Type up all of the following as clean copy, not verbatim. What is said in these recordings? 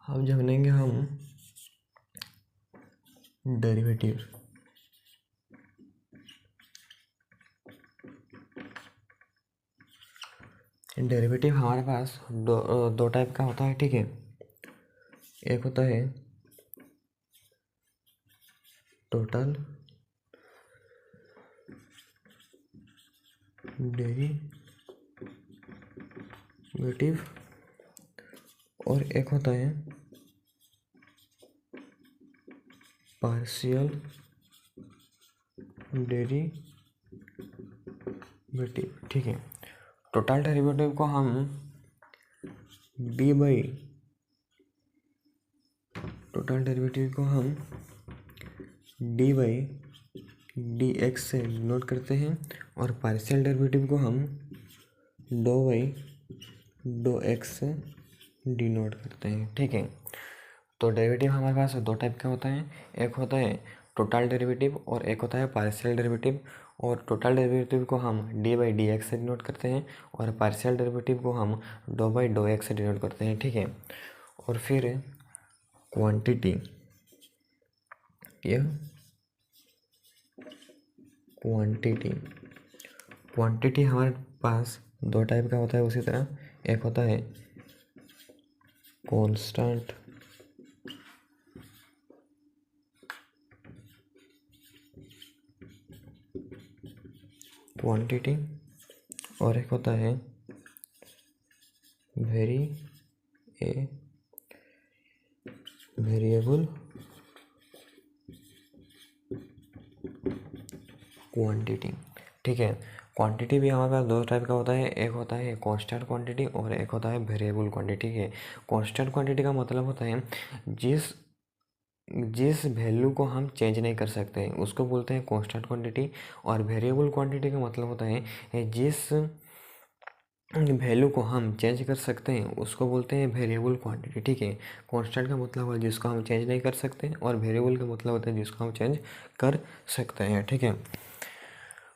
अब जानेंगे हम डेरिवेटिव। डेरिवेटिव हमारे पास दो टाइप का होता है, ठीक है। एक होता है टोटल डेरिवेटिव और एक होता है पार्शियल डेरिवेटिव, ठीक है। टोटल डेरिवेटिव को हम डी बाई डी एक्स से डिनोट करते हैं और पार्शियल डेरिवेटिव को हम डो बाई डो एक्स से डिनोट करते हैं, ठीक है। तो डेरिवेटिव हमारे पास दो टाइप का होता है, एक होता है टोटल डेरिवेटिव और एक होता है पार्शियल डेरिवेटिव। और टोटल डेरिवेटिव को हम डी बाई डी एक्स से डिनोट करते हैं और पार्शियल डेरिवेटिव को हम डो बाई डो एक्स से डिनोट करते हैं, ठीक है। और फिर क्वांटिटी, यह क्वांटिटी हमारे पास दो टाइप का होता है उसी तरह। एक होता है कांस्टेंट क्वांटिटी और एक होता है वेरिएबल क्वांटिटी, ठीक है। क्वांटिटी भी हमारे पास दो टाइप का होता है, एक होता है कांस्टेंट क्वांटिटी और एक होता है वेरिएबल क्वांटिटी, ठीक है। कांस्टेंट क्वांटिटी का मतलब होता है जिस वैल्यू को हम चेंज नहीं कर सकते उसको बोलते हैं कांस्टेंट क्वांटिटी। और वेरिएबल क्वांटिटी का मतलब होता है जिस वैल्यू को हम चेंज कर सकते हैं उसको बोलते हैं वेरिएबल क्वांटिटी, ठीक है। कांस्टेंट का मतलब है जिसको हम चेंज नहीं कर सकते और वेरिएबल का मतलब होता है जिसको हम चेंज कर सकते हैं, ठीक है।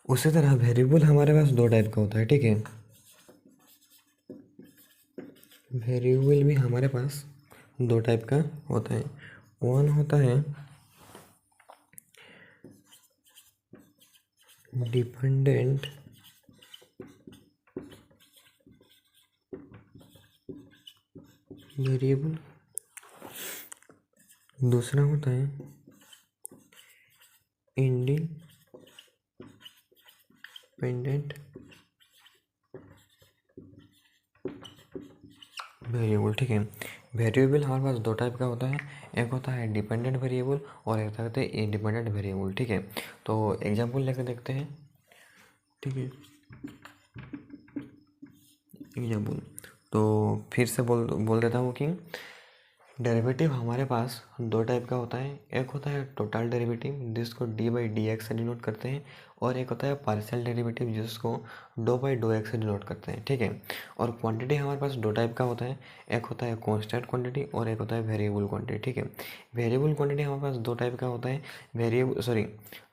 उसी तरह वेरिएबल हमारे पास दो टाइप का होता है, ठीक है। वेरिएबल भी हमारे पास दो टाइप का होता है। वन होता है डिपेंडेंट वेरिएबल, दूसरा होता है इंडिपेंडेंट वेरिएबल, ठीक है। वेरिएबल हमारे पास दो टाइप का होता है, एक होता है डिपेंडेंट वेरिएबल और एक होता है इंडिपेंडेंट वेरिएबल, ठीक है। तो एग्जांपल लेकर देखते हैं, ठीक है। एग्जांपल तो फिर से बोल देता हूँ कि डेरिवेटिव हमारे पास दो टाइप का होता है, एक होता है टोटल डेरिवेटिव जिसको डी बाई डी एक्स से डिनोट करते हैं और एक होता है पार्शियल डेरिवेटिव जिसको डो बाई डो एक्स से डिनोट करते हैं, ठीक है। और क्वांटिटी हमारे पास दो टाइप का होता है, एक होता है कांस्टेंट क्वांटिटी और एक होता है वेरिएबल क्वांटिटी, ठीक है। वेरिएबल क्वांटिटी हमारे पास दो टाइप का होता है, वेरिएबल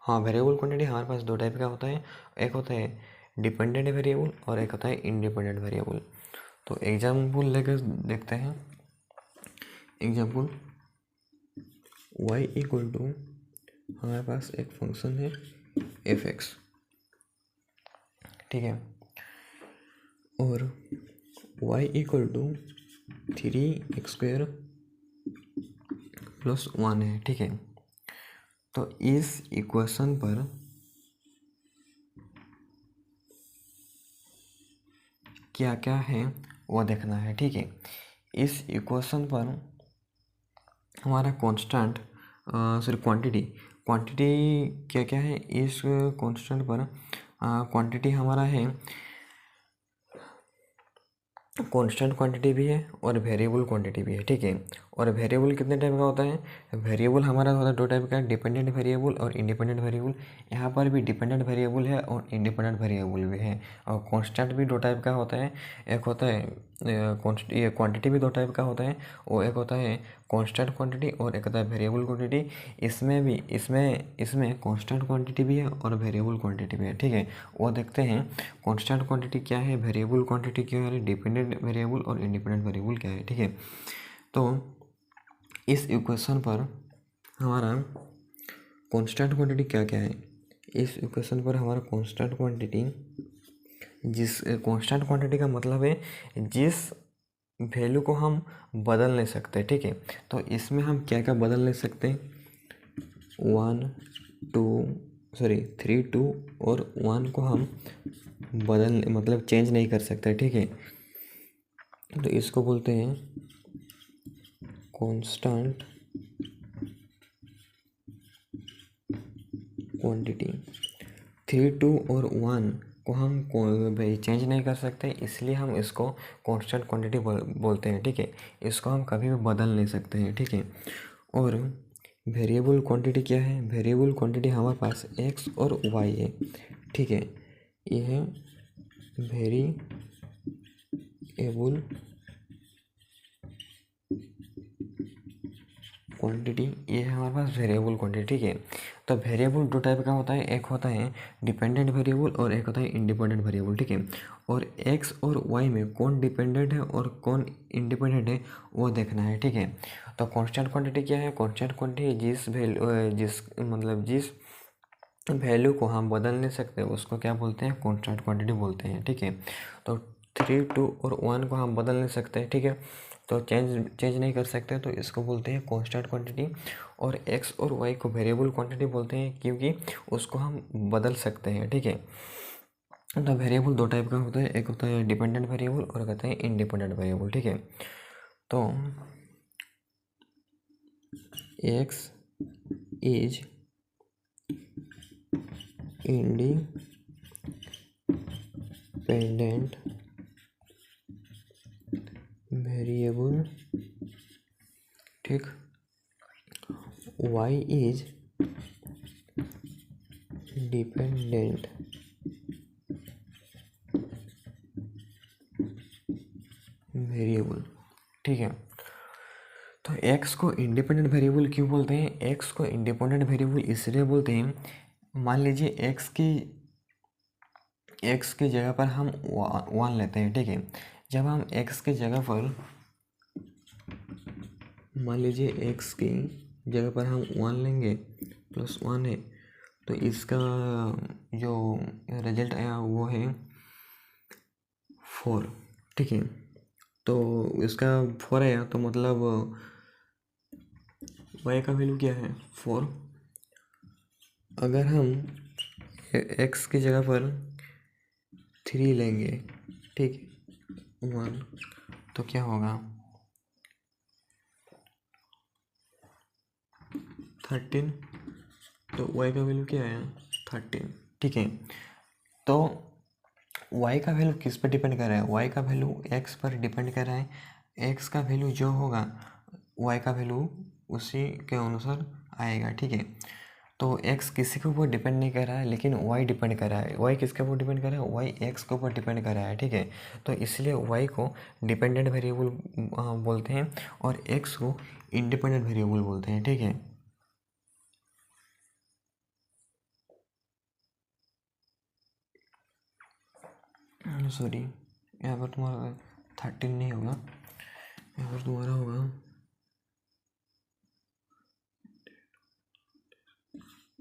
क्वांटिटी हमारे पास दो टाइप का होता है, एक होता है डिपेंडेंट वेरिएबल और एक होता है इंडिपेंडेंट वेरिएबल। तो एग्जाम्पल लेकर देखते हैं। एग्जाम्पल y इक्वल टू हमारे पास एक फंक्शन है f(x), ठीक है। और y equal to 3x² plus 1 है, ठीक है। तो इस इक्वेशन पर क्या क्या है वो देखना है, ठीक है। इस इक्वेशन पर हमारा क्वांटिटी क्या क्या है इस कांस्टेंट पर। क्वांटिटी हमारा है, कांस्टेंट क्वांटिटी भी है और वेरिएबल क्वांटिटी भी है, ठीक है। और वेरिएबल कितने टाइप का होता है, वेरिएबल हमारा होता है दो टाइप का, डिपेंडेंट वेरिएबल और इंडिपेंडेंट वेरिएबल। यहाँ पर भी डिपेंडेंट वेरिएबल है और इंडिपेंडेंट वेरिएबल भी है। और कांस्टेंट भी दो टाइप का होता है, एक होता है ये क्वांटिटी भी दो टाइप का होता है, और एक होता है कांस्टेंट क्वांटिटी और एक होता है वेरिएबल क्वांटिटी। इसमें कांस्टेंट क्वांटिटी भी है और वेरिएबल क्वांटिटी भी है, ठीक है। वो देखते हैं कांस्टेंट क्वांटिटी क्या है, वेरिएबल क्वांटिटी क्या है, डिपेंडेंट वेरिएबल और इंडिपेंडेंट वेरिएबल क्या है, ठीक है। तो इस इक्वेशन पर हमारा कांस्टेंट क्वांटिटी क्या क्या है। इस इक्वेशन पर हमारा कांस्टेंट क्वांटिटी, जिस कांस्टेंट क्वांटिटी का मतलब है जिस वैल्यू को हम बदल नहीं सकते, ठीक है। तो इसमें हम क्या क्या बदल नहीं सकते, 3, 2 और 1 को हम बदल मतलब चेंज नहीं कर सकते, ठीक है। तो इसको बोलते हैं कांस्टेंट क्वांटिटी। 3, 2 और 1 को हम भाई चेंज नहीं कर सकते, इसलिए हम इसको कांस्टेंट क्वांटिटी बोलते हैं, ठीक है। इसको हम कभी भी बदल नहीं सकते हैं, ठीक है। और वेरिएबल क्वांटिटी क्या है, वेरिएबल क्वांटिटी हमारे पास x और y है, ठीक है। ये है वेरिएबल क्वांटिटी, ये है हमारे पास वेरिएबल क्वांटिटी, ठीक है। तो वेरिएबल दो टाइप का होता है, एक होता है डिपेंडेंट वेरिएबल और एक होता है इंडिपेंडेंट वेरिएबल, ठीक है। और x और y में कौन डिपेंडेंट है और कौन इंडिपेंडेंट है वो देखना है, ठीक है। तो कांस्टेंट क्वांटिटी क्या है, कांस्टेंट क्वांटिटी जिस वैल्यू को हम बदल नहीं सकते उसको क्या बोलते हैं, कांस्टेंट क्वांटिटी बोलते हैं, ठीक है। तो 3, 2 और 1 को हम बदल नहीं सकते, ठीक है। तो चेंज नहीं कर सकते, तो इसको बोलते हैं कांस्टेंट क्वांटिटी। और x और y को वेरिएबल क्वांटिटी बोलते हैं क्योंकि उसको हम बदल सकते हैं, ठीक है। तो वेरिएबल दो टाइप का होता है, एक होता है डिपेंडेंट वेरिएबल और कहते हैं इंडिपेंडेंट वेरिएबल, ठीक है। तो x इज इंडिपेंडेंट वेरिएबल, ठीक। y इज डिपेंडेंट वेरिएबल, ठीक है। तो x को इंडिपेंडेंट वेरिएबल क्यों बोलते हैं, x को इंडिपेंडेंट वेरिएबल इसलिए बोलते हैं, मान लीजिए x की जगह पर हम 1 लेते हैं, ठीक है। जब हम x की जगह पर मान लीजिए x की जगह पर हम 1 लेंगे, +1 है, तो इसका जो रिजल्ट आया वो है 4, ठीक है। तो इसका 4 आया तो मतलब y का वैल्यू क्या है, 4। अगर हम x की जगह पर 3 लेंगे, ठीक, 1, तो क्या होगा 13। तो y का वैल्यू क्या है 13, ठीक है। तो y का वैल्यू किस पर डिपेंड कर रहा है, y का वैल्यू x पर डिपेंड कर रहा है। x का वैल्यू जो होगा y का वैल्यू उसी के अनुसार आएगा, ठीक है। तो x किसी के ऊपर डिपेंड नहीं कर रहा है, लेकिन y डिपेंड कर रहा है। y किसके ऊपर डिपेंड कर रहा है, y x के ऊपर डिपेंड कर रहा है, ठीक है। तो इसलिए y को डिपेंडेंट वेरिएबल बोलते हैं और x को इंडिपेंडेंट वेरिएबल बोलते हैं, ठीक है। सॉरी, यहाँ पर तुम्हारा 13 नहीं होगा, यहाँ पर तुम्हारा होगा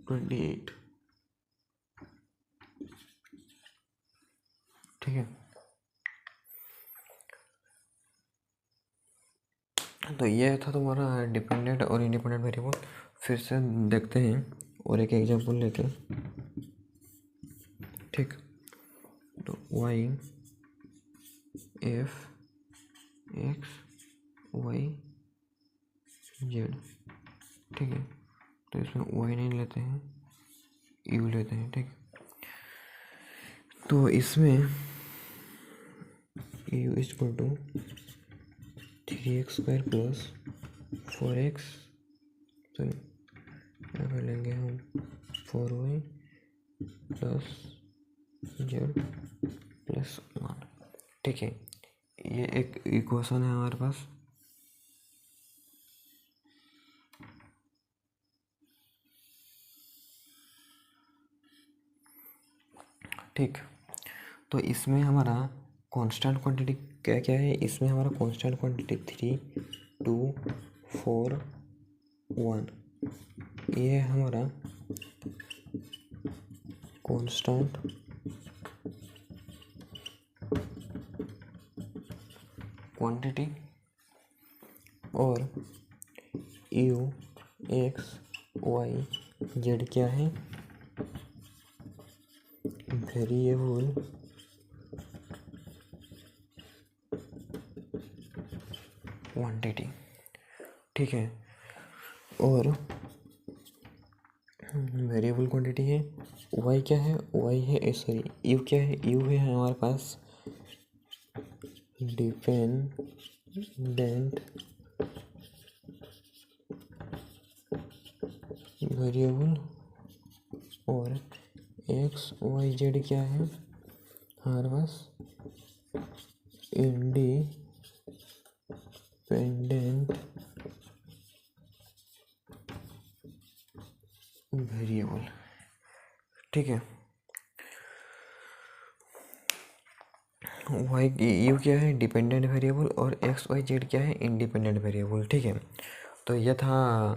28, ठीक है। तो ये था तुम्हारा डिपेंडेंट और इंडिपेंडेंट वेरिएबल। फिर से देखते हैं और एक एग्जांपल लेके, ठीक। तो y f x y z, ठीक है। तो इसमें y नहीं लेते हैं, u लेते हैं, ठीक। तो इसमें u equal to 3x² plus 4x, तो यहाँ पर लेंगे हम 4y प्लस z प्लस 1, ठीक है। ये एक इक्वेशन है हमारे पास, ठीक। तो इसमें हमारा कांस्टेंट क्वांटिटी क्या क्या है, इसमें हमारा कांस्टेंट क्वांटिटी 3, 2, 4 1, ये है हमारा कांस्टेंट क्वांटिटी और यू एक्स वाई जेड क्या है, वेरिएबल क्वांटिटी। ठीक है, और वेरिएबल क्वांटिटी है। वाई क्या है, वाई है सॉरी यू क्या है, यू है हमारे पास डिपेंडेंट वेरिएबल, और एक्स वाई जेड क्या है हमारे पास इंडिपेंडेंट वेरिएबल। ठीक है, वाई यू क्या है डिपेंडेंट वेरिएबल और एक्स वाई जेड क्या है इंडिपेंडेंट वेरिएबल। ठीक है, तो यह था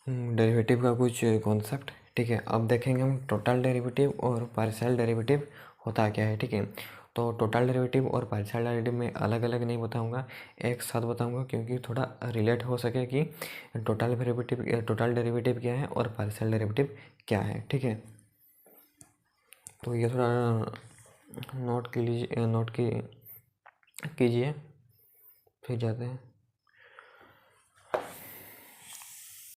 डेरिवेटिव का कुछ कॉन्सेप्ट। ठीक है, अब देखेंगे हम टोटल डेरिवेटिव और पार्शियल डेरिवेटिव होता क्या है। ठीक है, तो टोटल डेरिवेटिव और पार्शियल डेरिवेटिव में अलग अलग नहीं बताऊंगा, एक साथ बताऊंगा, क्योंकि थोड़ा रिलेट हो सके कि टोटल डेरिवेटिव क्या है और पार्शियल डेरिवेटिव क्या है। ठीक है, तो ये थोड़ा नोट कीजिए, फिर जाते हैं।